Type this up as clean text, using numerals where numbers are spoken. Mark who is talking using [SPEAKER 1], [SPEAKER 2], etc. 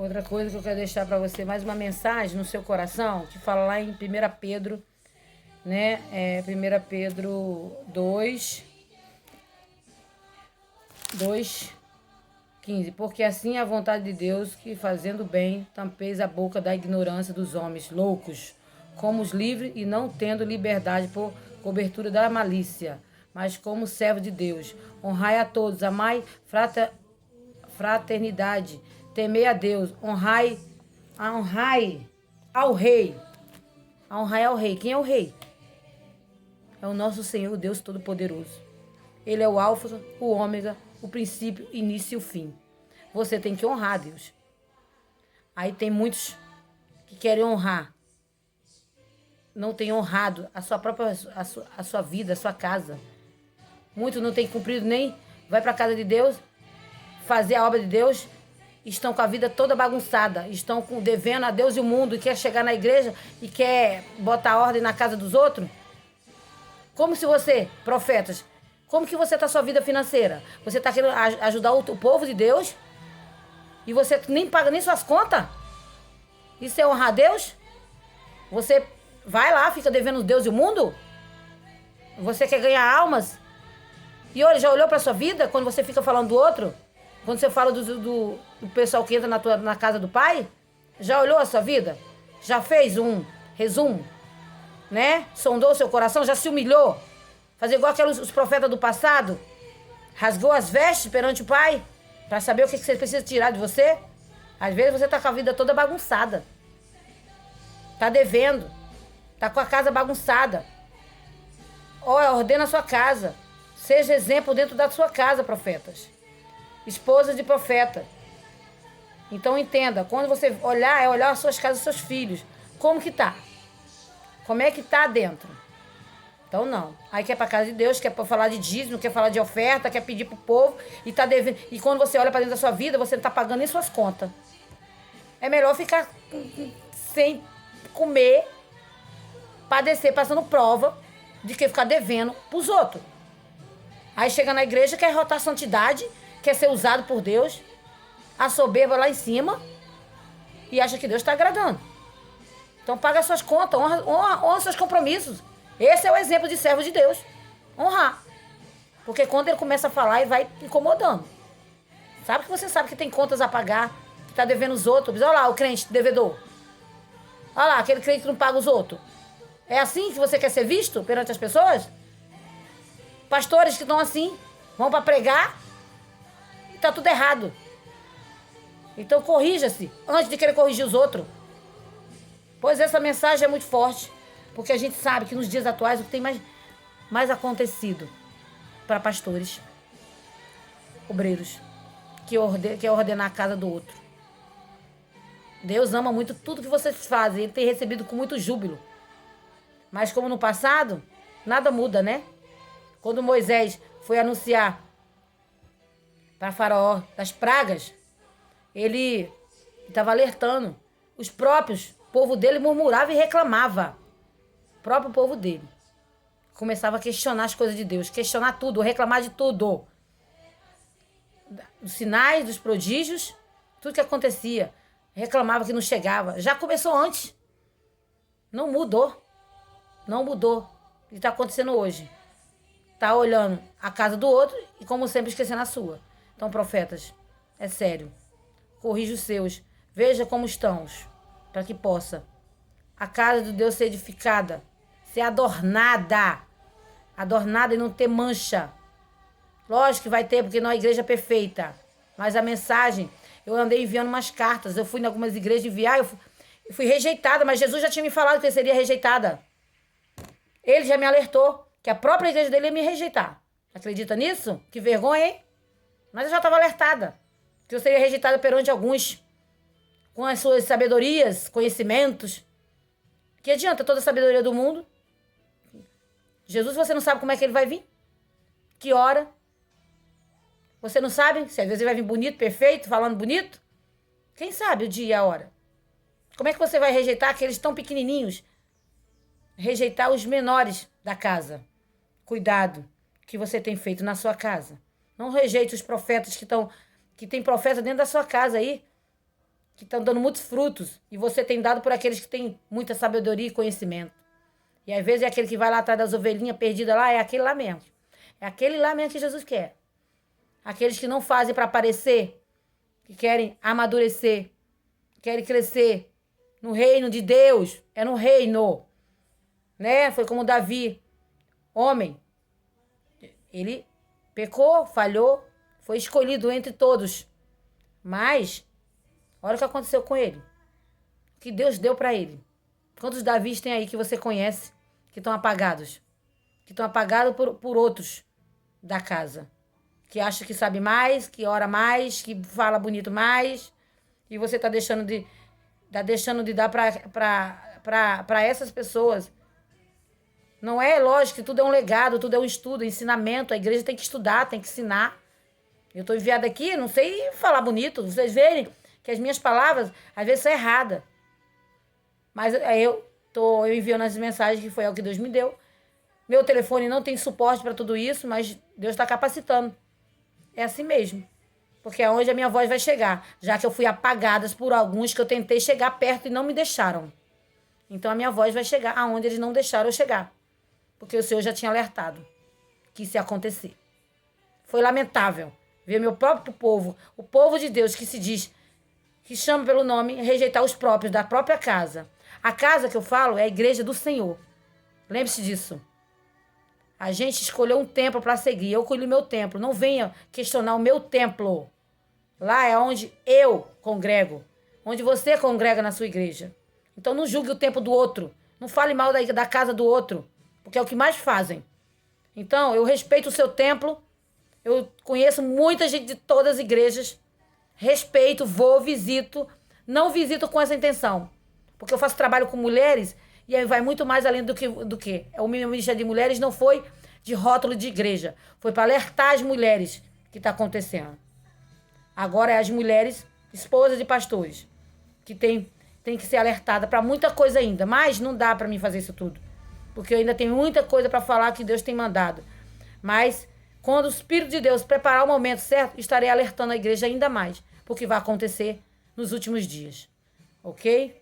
[SPEAKER 1] Outra coisa que eu quero deixar para você, mais uma mensagem no seu coração, que fala lá em 1 Pedro, né? 1 Pedro 2:15. Porque assim é a vontade de Deus, que fazendo bem, tampeis a boca da ignorância dos homens loucos, como os livres e não tendo liberdade por cobertura da malícia, mas como servo de Deus. Honrai a todos, amai fraternidade, temei a Deus, honrai ao rei. Honrai ao rei. Quem é o rei? É o nosso Senhor, Deus Todo-Poderoso. Ele é o alfa, o ômega, o princípio, início e o fim. Você tem que honrar a Deus. Aí tem muitos que querem honrar. Não tem honrado a sua própria a sua vida, a sua casa. Muitos não têm cumprido nem vai para a casa de Deus, fazer a obra de Deus, estão com a vida toda bagunçada, estão devendo a Deus e o mundo, e quer chegar na igreja e quer botar ordem na casa dos outros. Como se você, profetas, como que você está a sua vida financeira? Você está querendo ajudar o povo de Deus e você nem paga nem suas contas? Isso é honrar a Deus? Você vai lá, fica devendo Deus e o mundo? Você quer ganhar almas? E olha, já olhou para sua vida quando você fica falando do outro? Quando você fala do pessoal que entra na casa do pai? Já olhou a sua vida? Já fez um resumo? Né? Sondou o seu coração? Já se humilhou? Fazer igual os profetas do passado? Rasgou as vestes perante o pai? Para saber o que você precisa tirar de você? Às vezes você tá com a vida toda bagunçada. Tá devendo. Tá com a casa bagunçada. Ordena a sua casa. Seja exemplo dentro da sua casa, profetas. Esposa de profeta. Então entenda, quando você olhar, é olhar as suas casas, os seus filhos. Como que tá? Como é que tá dentro? Então não. Aí quer pra casa de Deus, quer falar de dízimo, quer falar de oferta, quer pedir pro povo e tá devendo. E quando você olha pra dentro da sua vida, você não tá pagando nem suas contas. É melhor ficar sem comer, padecer, passando prova, de que ficar devendo pros outros. Aí chega na igreja, quer rotar a santidade, quer ser usado por Deus, a soberba lá em cima, e acha que Deus está agradando. Então paga suas contas, honra seus compromissos. Esse é o exemplo de servo de Deus. Honrar. Porque quando ele começa a falar, ele vai incomodando. Sabe que você sabe que tem contas a pagar, que está devendo os outros. Olha lá o crente devedor. Olha lá, aquele crente que não paga os outros. É assim que você quer ser visto perante as pessoas? Pastores que estão assim, vão para pregar e tá tudo errado. Então corrija-se antes de querer corrigir os outros. Pois essa mensagem é muito forte, porque a gente sabe que nos dias atuais o que tem mais acontecido para pastores, obreiros, que é ordenar a casa do outro. Deus ama muito tudo que vocês fazem, ele tem recebido com muito júbilo. Mas como no passado, nada muda, né? Quando Moisés foi anunciar para Faraó das pragas, ele estava alertando. Os próprios povo dele murmurava e reclamava. O próprio povo dele. Começava a questionar as coisas de Deus, questionar tudo, reclamar de tudo. Dos sinais, dos prodígios, tudo que acontecia. Reclamava que não chegava. Já começou antes. Não mudou. Não mudou. O que está acontecendo hoje? Tá olhando a casa do outro e, como sempre, esquecendo a sua. Então, profetas, é sério. Corrija os seus. Veja como estão, para que possa a casa de Deus ser edificada, ser adornada. Adornada e não ter mancha. Lógico que vai ter, porque não é a igreja perfeita. Mas a mensagem, eu andei enviando umas cartas. Eu fui em algumas igrejas enviar, eu fui rejeitada, mas Jesus já tinha me falado que eu seria rejeitada. Ele já me alertou que a própria igreja dele ia me rejeitar. Acredita nisso? Que vergonha, hein? Mas eu já estava alertada. Que eu seria rejeitada perante alguns. Com as suas sabedorias, conhecimentos. Que adianta toda a sabedoria do mundo? Jesus, você não sabe como é que ele vai vir? Que hora? Você não sabe se às vezes ele vai vir bonito, perfeito, falando bonito? Quem sabe o dia e a hora? Como é que você vai rejeitar aqueles tão pequenininhos? Rejeitar os menores da casa. Cuidado que você tem feito na sua casa. Não rejeite os profetas que tem profeta dentro da sua casa aí, que estão dando muitos frutos, e você tem dado por aqueles que têm muita sabedoria e conhecimento. E às vezes é aquele que vai lá atrás das ovelhinhas perdidas lá, é aquele lá mesmo. É aquele lá mesmo que Jesus quer. Aqueles que não fazem para aparecer, que querem amadurecer, querem crescer no reino de Deus, é no reino, né? Foi como Davi, homem. Ele pecou, falhou, foi escolhido entre todos. Mas, olha o que aconteceu com ele. O que Deus deu para ele. Quantos Davis tem aí que você conhece que estão apagados? Que estão apagados por outros da casa. Que acha que sabe mais, que ora mais, que fala bonito mais. E você está deixando de dar para essas pessoas. Não é lógico que tudo é um legado, tudo é um estudo, ensinamento. A igreja tem que estudar, tem que ensinar. Eu estou enviada aqui, não sei falar bonito. Vocês verem que as minhas palavras às vezes são erradas. Mas eu enviando as mensagens que foi o que Deus me deu. Meu telefone não tem suporte para tudo isso, mas Deus está capacitando. É assim mesmo. Porque é onde a minha voz vai chegar. Já que eu fui apagada por alguns que eu tentei chegar perto e não me deixaram. Então a minha voz vai chegar aonde eles não deixaram eu chegar. Porque o Senhor já tinha alertado que isso ia acontecer. Foi lamentável ver meu próprio povo, o povo de Deus que se diz, que chama pelo nome, rejeitar os próprios, da própria casa. A casa que eu falo é a igreja do Senhor. Lembre-se disso. A gente escolheu um templo para seguir. Eu escolhi meu templo. Não venha questionar o meu templo. Lá é onde eu congrego. Onde você congrega na sua igreja. Então não julgue o templo do outro. Não fale mal da casa do outro. Porque é o que mais fazem. Então, eu respeito o seu templo. Eu conheço muita gente de todas as igrejas. Respeito, vou, visito. Não visito com essa intenção. Porque eu faço trabalho com mulheres e aí vai muito mais além do que. O meu ministério de mulheres não foi de rótulo de igreja. Foi para alertar as mulheres que está acontecendo. Agora é as mulheres, esposas de pastores, que tem que ser alertada para muita coisa ainda. Mas não dá para mim fazer isso tudo. Porque eu ainda tenho muita coisa para falar que Deus tem mandado. Mas quando o Espírito de Deus preparar o momento certo, estarei alertando a igreja ainda mais. Porque vai acontecer nos últimos dias. Ok?